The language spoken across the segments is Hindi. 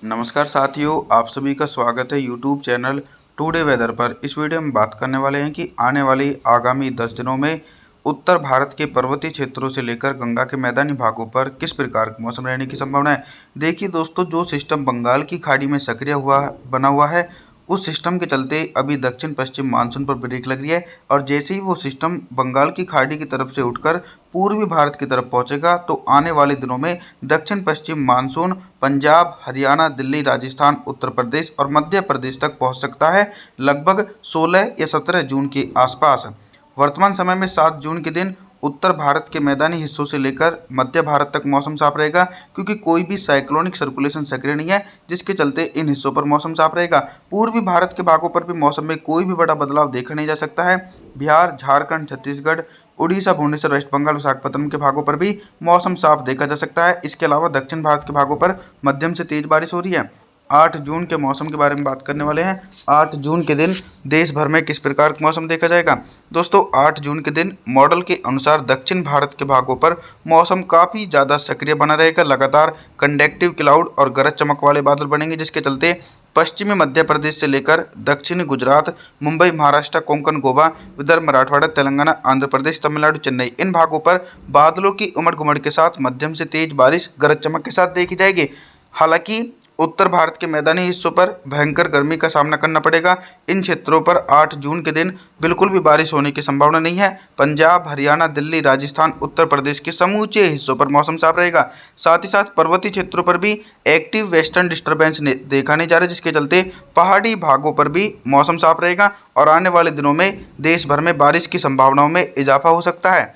नमस्कार साथियों, आप सभी का स्वागत है यूट्यूब चैनल टुडे वेदर पर। इस वीडियो में बात करने वाले हैं कि आने वाली आगामी 10 दिनों में उत्तर भारत के पर्वतीय क्षेत्रों से लेकर गंगा के मैदानी भागों पर किस प्रकार का मौसम रहने की संभावना है। देखिए दोस्तों, जो सिस्टम बंगाल की खाड़ी में सक्रिय बना हुआ है, उस सिस्टम के चलते अभी दक्षिण पश्चिम मानसून पर ब्रेक लग रही है। और जैसे ही वो सिस्टम बंगाल की खाड़ी की तरफ से उठकर पूर्वी भारत की तरफ पहुंचेगा तो आने वाले दिनों में दक्षिण पश्चिम मानसून पंजाब, हरियाणा, दिल्ली, राजस्थान, उत्तर प्रदेश और मध्य प्रदेश तक पहुंच सकता है, लगभग 16 या 17 जून के आसपास। वर्तमान समय में 7 जून के दिन उत्तर भारत के मैदानी हिस्सों से लेकर मध्य भारत तक मौसम साफ रहेगा, क्योंकि कोई भी साइक्लोनिक सर्कुलेशन सक्रिय नहीं है, जिसके चलते इन हिस्सों पर मौसम साफ रहेगा। पूर्वी भारत के भागों पर भी मौसम में कोई भी बड़ा बदलाव देखा नहीं जा सकता है। बिहार, झारखंड, छत्तीसगढ़, उड़ीसा, भुवनेश्वर, वेस्ट बंगाल, विशाखापत्तनम के भागों पर भी मौसम साफ देखा जा सकता है। इसके अलावा दक्षिण भारत के भागों पर मध्यम से तेज बारिश हो रही है। 8 जून के मौसम के बारे में बात करने वाले हैं। 8 जून के दिन देश भर में किस प्रकार का मौसम देखा जाएगा। दोस्तों, 8 जून के दिन मॉडल के अनुसार दक्षिण भारत के भागों पर मौसम काफ़ी ज़्यादा सक्रिय बना रहेगा। लगातार कंडक्टिव क्लाउड और गरज चमक वाले बादल बनेंगे, जिसके चलते पश्चिमी मध्य प्रदेश से लेकर दक्षिणी गुजरात, मुंबई, महाराष्ट्र, कोंकण, गोवा, विदर्भ, मराठवाड़ा, तेलंगाना, आंध्र प्रदेश, तमिलनाडु, चेन्नई, इन भागों पर बादलों की उमड़ घुमड़ के साथ मध्यम से तेज बारिश गरज चमक के साथ देखी जाएगी। हालांकि उत्तर भारत के मैदानी हिस्सों पर भयंकर गर्मी का सामना करना पड़ेगा। इन क्षेत्रों पर 8 जून के दिन बिल्कुल भी बारिश होने की संभावना नहीं है। पंजाब, हरियाणा, दिल्ली, राजस्थान, उत्तर प्रदेश के समूचे हिस्सों पर मौसम साफ रहेगा। साथ ही साथ पर्वतीय क्षेत्रों पर भी एक्टिव वेस्टर्न डिस्टर्बेंस देखा नहीं जा रहा है, जिसके चलते पहाड़ी भागों पर भी मौसम साफ रहेगा और आने वाले दिनों में देश भर में बारिश की संभावनाओं में इजाफा हो सकता है।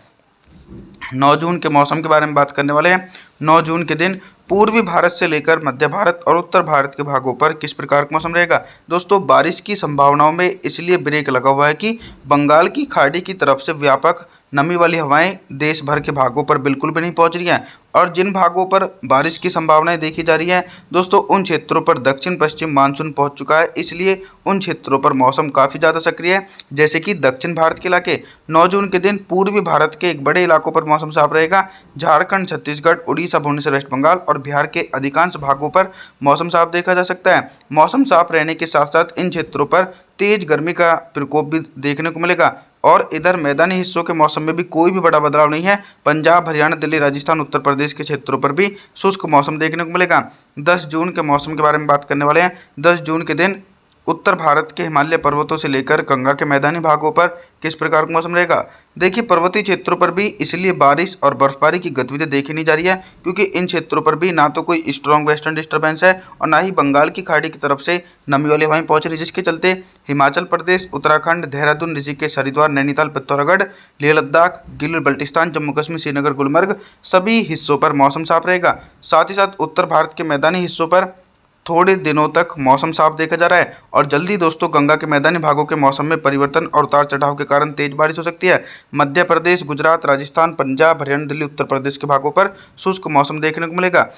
9 जून के मौसम के बारे में बात करने वाले हैं। 9 जून के दिन पूर्वी भारत से लेकर मध्य भारत और उत्तर भारत के भागों पर किस प्रकार का मौसम रहेगा। दोस्तों, बारिश की संभावनाओं में इसलिए ब्रेक लगा हुआ है कि बंगाल की खाड़ी की तरफ से व्यापक नमी वाली हवाएं देश भर के भागों पर बिल्कुल भी नहीं पहुंच रही हैं। और जिन भागों पर बारिश की संभावनाएं देखी जा रही हैं, दोस्तों, उन क्षेत्रों पर दक्षिण पश्चिम मानसून पहुंच चुका है, इसलिए उन क्षेत्रों पर मौसम काफ़ी ज़्यादा सक्रिय है, जैसे कि दक्षिण भारत के इलाके। 9 जून के दिन पूर्वी भारत के एक बड़े इलाकों पर मौसम साफ रहेगा। झारखंड, छत्तीसगढ़, उड़ीसा, भुवनेश्वर, वेस्ट बंगाल और बिहार के अधिकांश भागों पर मौसम साफ देखा जा सकता है। मौसम साफ रहने के साथ साथ इन क्षेत्रों पर तेज गर्मी का प्रकोप भी देखने को मिलेगा। और इधर मैदानी हिस्सों के मौसम में भी कोई भी बड़ा बदलाव नहीं है। पंजाब, हरियाणा, दिल्ली, राजस्थान, उत्तर प्रदेश के क्षेत्रों पर भी शुष्क मौसम देखने को मिलेगा। 10 जून के मौसम के बारे में बात करने वाले हैं। 10 जून के दिन उत्तर भारत के हिमालय पर्वतों से लेकर गंगा के मैदानी भागों पर किस प्रकार का मौसम रहेगा। देखिए, पर्वतीय क्षेत्रों पर भी इसलिए बारिश और बर्फबारी की गतिविधि देखी नहीं जा रही है, क्योंकि इन क्षेत्रों पर भी ना तो कोई स्ट्रॉन्ग वेस्टर्न डिस्टर्बेंस है और ना ही बंगाल की खाड़ी की तरफ से नमी वाली हवाएं पहुंच रही, जिसके चलते हिमाचल प्रदेश, उत्तराखंड, देहरादून, ऋषिकेश, हरिद्वार, नैनीताल, पिथौरागढ़, लेह लद्दाख, गिलगित बल्टिस्तान, जम्मू कश्मीर, श्रीनगर, गुलमर्ग सभी हिस्सों पर मौसम साफ रहेगा। साथ ही साथ उत्तर भारत के मैदानी हिस्सों पर थोड़े दिनों तक मौसम साफ देखा जा रहा है और जल्दी दोस्तों गंगा के मैदानी भागों के मौसम में परिवर्तन और उतार चढ़ाव के कारण तेज बारिश हो सकती है। मध्य प्रदेश, गुजरात, राजस्थान, पंजाब, हरियाणा, दिल्ली, उत्तर प्रदेश के भागों पर शुष्क मौसम देखने को मिलेगा।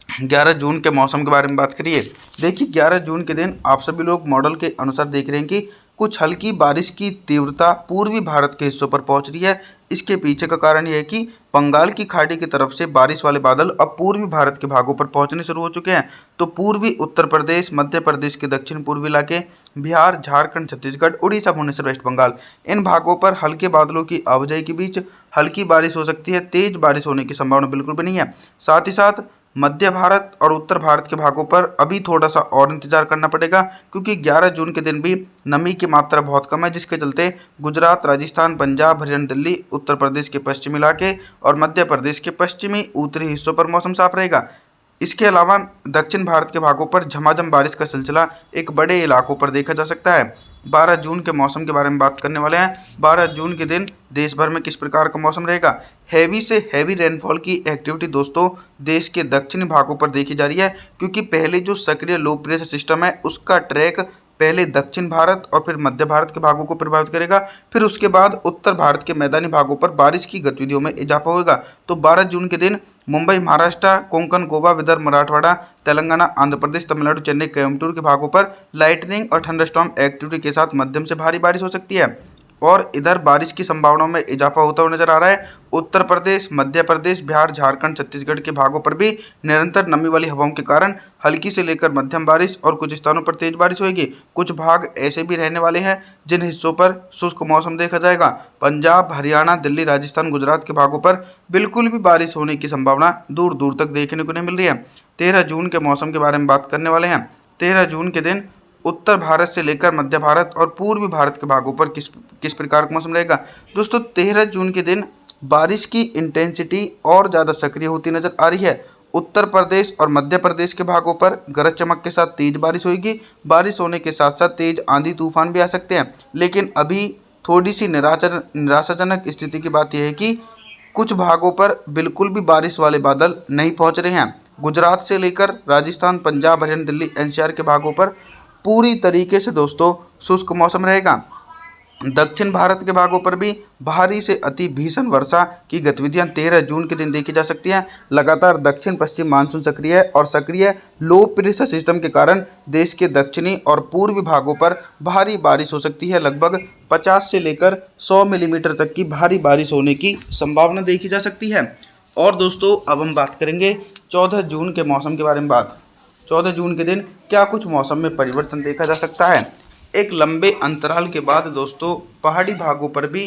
11 जून के मौसम के बारे में बात करिए। देखिए, 11 जून के दिन आप सभी लोग मॉडल के अनुसार देख रहे हैं कि कुछ हल्की बारिश की तीव्रता पूर्वी भारत के हिस्सों पर पहुंच रही है। इसके पीछे का कारण यह है कि बंगाल की खाड़ी की तरफ से बारिश वाले बादल अब पूर्वी भारत के भागों पर पहुंचने शुरू हो चुके हैं। तो पूर्वी उत्तर प्रदेश, मध्य प्रदेश के दक्षिण पूर्वी इलाके, बिहार, झारखंड, छत्तीसगढ़, उड़ीसा, भुवनेश्वर, वेस्ट बंगाल, इन भागों पर हल्के बादलों की आवाजाही के बीच हल्की बारिश हो सकती है। तेज बारिश होने की संभावना बिल्कुल भी नहीं है। साथ ही साथ मध्य भारत और उत्तर भारत के भागों पर अभी थोड़ा सा और इंतजार करना पड़ेगा, क्योंकि 11 जून के दिन भी नमी की मात्रा बहुत कम है, जिसके चलते गुजरात, राजस्थान, पंजाब, हरियाणा, दिल्ली, उत्तर प्रदेश के पश्चिमी इलाके और मध्य प्रदेश के पश्चिमी उत्तरी हिस्सों पर मौसम साफ रहेगा। इसके अलावा दक्षिण भारत के भागों पर झमाझम बारिश का सिलसिला एक बड़े इलाकों पर देखा जा सकता है। 12 जून के मौसम के बारे में बात करने वाले हैं। 12 जून के दिन देश भर में किस प्रकार का मौसम रहेगा। हैवी से हैवी रेनफॉल की एक्टिविटी दोस्तों देश के दक्षिणी भागों पर देखी जा रही है, क्योंकि पहले जो सक्रिय लो प्रेशर सिस्टम है उसका ट्रैक पहले दक्षिण भारत और फिर मध्य भारत के भागों को प्रभावित करेगा, फिर उसके बाद उत्तर भारत के मैदानी भागों पर बारिश की गतिविधियों में इजाफा होगा। तो 12 जून के दिन मुंबई, महाराष्ट्र, कोंकण, गोवा, विदर्भ, मराठवाड़ा, तेलंगाना, आंध्र प्रदेश, तमिलनाडु, चेन्नई, कोयम्बटूर के भागों पर लाइटनिंग और थंडरस्टॉर्म एक्टिविटी के साथ मध्यम से भारी बारिश हो सकती है। और इधर बारिश की संभावनाओं में इजाफा होता हुआ नजर आ रहा है। उत्तर प्रदेश, मध्य प्रदेश, बिहार, झारखंड, छत्तीसगढ़ के भागों पर भी निरंतर नमी वाली हवाओं के कारण हल्की से लेकर मध्यम बारिश और कुछ स्थानों पर तेज बारिश होगी। कुछ भाग ऐसे भी रहने वाले हैं जिन हिस्सों पर शुष्क मौसम देखा जाएगा। पंजाब, हरियाणा, दिल्ली, राजस्थान, गुजरात के भागों पर बिल्कुल भी बारिश होने की संभावना दूर दूर तक देखने को नहीं मिल रही है। 13 जून के मौसम के बारे में बात करने वाले हैं। 13 जून के दिन उत्तर भारत से लेकर मध्य भारत और पूर्वी भारत के भागों पर किस प्रकार का मौसम रहेगा। दोस्तों 13 जून के दिन बारिश की इंटेंसिटी और ज़्यादा सक्रिय होती नजर आ रही है। उत्तर प्रदेश और मध्य प्रदेश के भागों पर गरज चमक के साथ तेज बारिश होगी। बारिश होने के साथ साथ तेज आंधी तूफान भी आ सकते हैं। लेकिन अभी थोड़ी सी निराशाजनक स्थिति की बात यह है कि कुछ भागों पर बिल्कुल भी बारिश वाले बादल नहीं पहुंच रहे हैं। गुजरात से लेकर राजस्थान, पंजाब, हरियाणा, दिल्ली, एनसीआर के भागों पर पूरी तरीके से दोस्तों शुष्क मौसम रहेगा। दक्षिण भारत के भागों पर भी भारी से अति भीषण वर्षा की गतिविधियां 13 जून के दिन देखी जा सकती हैं। लगातार दक्षिण पश्चिम मानसून सक्रिय है और सक्रिय लो प्रेशर सिस्टम के कारण देश के दक्षिणी और पूर्वी भागों पर भारी बारिश हो सकती है। लगभग 50 से लेकर 100 मिलीमीटर तक की भारी बारिश होने की संभावना देखी जा सकती है। और दोस्तों अब हम बात करेंगे 14 जून के मौसम के बारे में। 14 जून के दिन क्या कुछ मौसम में परिवर्तन देखा जा सकता है। एक लंबे अंतराल के बाद दोस्तों पहाड़ी भागों पर भी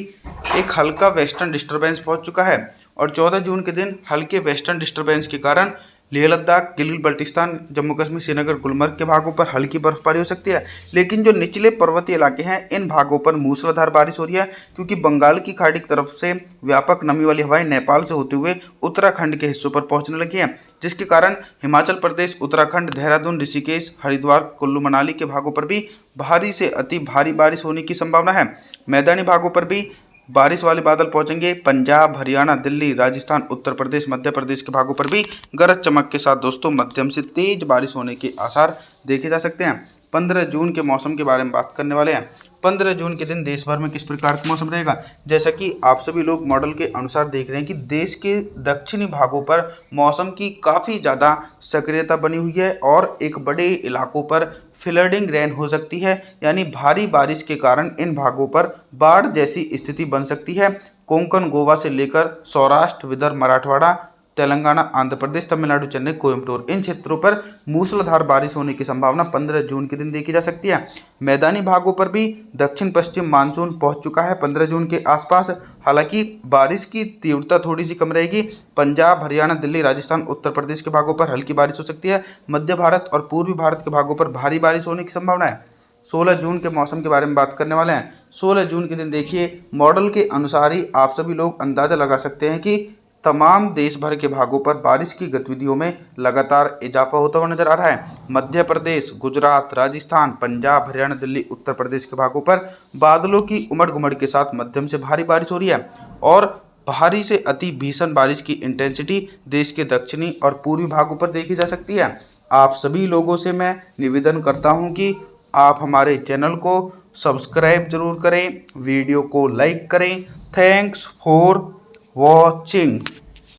एक हल्का वेस्टर्न डिस्टर्बेंस पहुंच चुका है और 14 जून के दिन हल्के वेस्टर्न डिस्टर्बेंस के कारण लेह लद्दाख, गिलगित बल्टिस्तान, जम्मू कश्मीर, श्रीनगर, गुलमर्ग के भागों पर हल्की बर्फबारी हो सकती है। लेकिन जो निचले पर्वतीय इलाके हैं इन भागों पर मूसलाधार बारिश हो रही है क्योंकि बंगाल की खाड़ी की तरफ से व्यापक नमी वाली हवाएं नेपाल से होते हुए उत्तराखंड के हिस्सों पर पहुंचने लगी हैं, जिसके कारण हिमाचल प्रदेश, उत्तराखंड, देहरादून, ऋषिकेश, हरिद्वार, कुल्लू मनाली के भागों पर भी भारी से अति भारी बारिश होने की संभावना है। मैदानी भागों पर भी बारिश वाले बादल पहुंचेंगे। पंजाब, हरियाणा, दिल्ली, राजस्थान, उत्तर प्रदेश, मध्य प्रदेश के भागों पर भी गरज चमक के साथ दोस्तों मध्यम से तेज बारिश होने के आसार देखे जा सकते हैं। 15 जून के मौसम के बारे में बात करने वाले हैं। 15 जून के दिन देश भर में किस प्रकार का मौसम रहेगा। जैसा कि आप सभी लोग मॉडल के अनुसार देख रहे हैं कि देश के दक्षिणी भागों पर मौसम की काफ़ी ज़्यादा सक्रियता बनी हुई है और एक बड़े इलाकों पर फ्लडिंग रेन हो सकती है, यानी भारी बारिश के कारण इन भागों पर बाढ़ जैसी स्थिति बन सकती है। कोंकण, गोवा से लेकर सौराष्ट्र, विदर्भ, मराठवाड़ा, तेलंगाना, आंध्र प्रदेश, तमिलनाडु, चेन्नई, कोयम्बटूर इन क्षेत्रों पर मूसलाधार बारिश होने की संभावना 15 जून के दिन देखी जा सकती है। मैदानी भागों पर भी दक्षिण पश्चिम मानसून पहुंच चुका है 15 जून के आसपास। हालांकि बारिश की तीव्रता थोड़ी सी कम रहेगी। पंजाब, हरियाणा, दिल्ली, राजस्थान, उत्तर प्रदेश के भागों पर हल्की बारिश हो सकती है। मध्य भारत और पूर्वी भारत के भागों पर भारी बारिश होने की संभावना है। 16 जून के मौसम के बारे में बात करने वाले हैं। 16 जून के दिन देखिए मॉडल के अनुसार ही आप सभी लोग अंदाजा लगा सकते हैं कि तमाम देश भर के भागों पर बारिश की गतिविधियों में लगातार इजाफा होता हुआ नजर आ रहा है। मध्य प्रदेश, गुजरात, राजस्थान, पंजाब, हरियाणा, दिल्ली, उत्तर प्रदेश के भागों पर बादलों की उमड़ घुमड़ के साथ मध्यम से भारी बारिश हो रही है और भारी से अति भीषण बारिश की इंटेंसिटी देश के दक्षिणी और पूर्वी भागों पर देखी जा सकती है। आप सभी लोगों से मैं निवेदन करता हूं कि आप हमारे चैनल को सब्सक्राइब जरूर करें, वीडियो को लाइक करें। Thanks for watching.